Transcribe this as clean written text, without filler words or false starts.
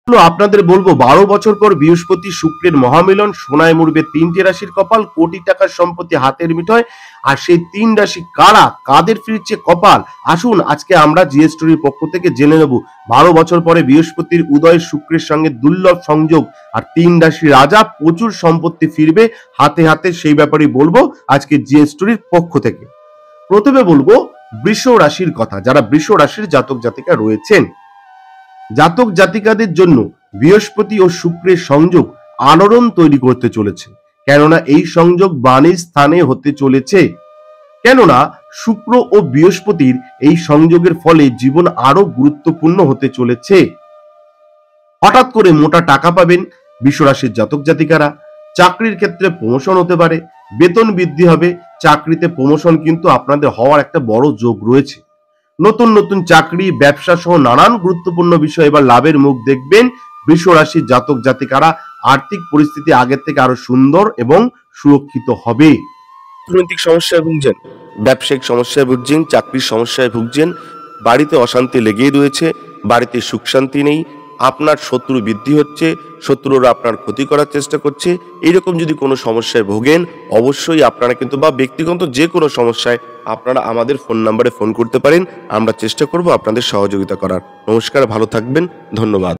আপনাদের বলবো 12 বছর পর বৃহস্পতি শুক্রের মহামিলন, সোনায় মুড়বে 3টে রাশির কপাল, কোটি টাকার সম্পত্তি হাতের মুঠোয়। আর সেই 3 রাশি কারা, কাদের ফিরছে কপাল, আসুন আজকে আমরা জিএস স্টোরির পক্ষ থেকে জেনে নেব। 12 বছর পরে বৃহস্পতির উদয়, শুক্রের সঙ্গে দুর্লভ সংযোগ, আর 3 রাশি রাজা, প্রচুর সম্পত্তি ফিরবে হাতে হাতে, সেই ব্যাপারেই বলবো আজকে জিএস স্টোরির পক্ষ থেকে। প্রথমে বলবো বৃষ রাশির কথা। যারা বৃষ রাশির জাতক জাতিকা রয়েছেন, জাতক জাতিকাদের জন্য বৃহস্পতি ও শুক্রের সংযোগ আলোড়ন তৈরি করতে চলেছে। কেননা এই সংযোগ বাণীর স্থানে হতে চলেছে। কেননা শুক্র ও বৃহস্পতির এই সংযোগের ফলে জীবন আরো গুরুত্বপূর্ণ হতে চলেছে। হঠাৎ করে মোটা টাকা পাবেন বৃষ রাশির জাতক জাতিকারা। চাকরির ক্ষেত্রে প্রমোশন হতে পারে, বেতন বৃদ্ধি হবে। চাকরিতে প্রমোশন কিন্তু আপনাদের হওয়ার একটা বড় যোগ রয়েছে। নতুন নতুন চাকরি, ব্যবসা সহ নানান গুরুত্বপূর্ণ বিষয় এবার লাভের মুখ দেখবেন বৃষ রাশির জাতক জাতিকারা। আর্থিক পরিস্থিতি আগের থেকে আরো সুন্দর এবং সুরক্ষিত হবে। অর্থনৈতিক সমস্যায় ভুগছেন, ব্যবসায়িক সমস্যায় ভুগছেন, চাকরির সমস্যায় ভুগছেন, বাড়িতে অশান্তি লেগেই রয়েছে, বাড়িতে সুখ শান্তি নেই, আপনার শত্রু বৃদ্ধি হচ্ছে, শত্রুরা আপনার ক্ষতি করার চেষ্টা করছে, এইরকম যদি কোনো সমস্যায় ভোগেন, অবশ্যই আপনারা কিন্তু বা ব্যক্তিগত যে কোনো সমস্যায় আপনারা আমাদের ফোন নাম্বারে ফোন করতে পারেন। আমরা চেষ্টা করব আপনাদের সহযোগিতা করার। নমস্কার, ভালো থাকবেন, ধন্যবাদ।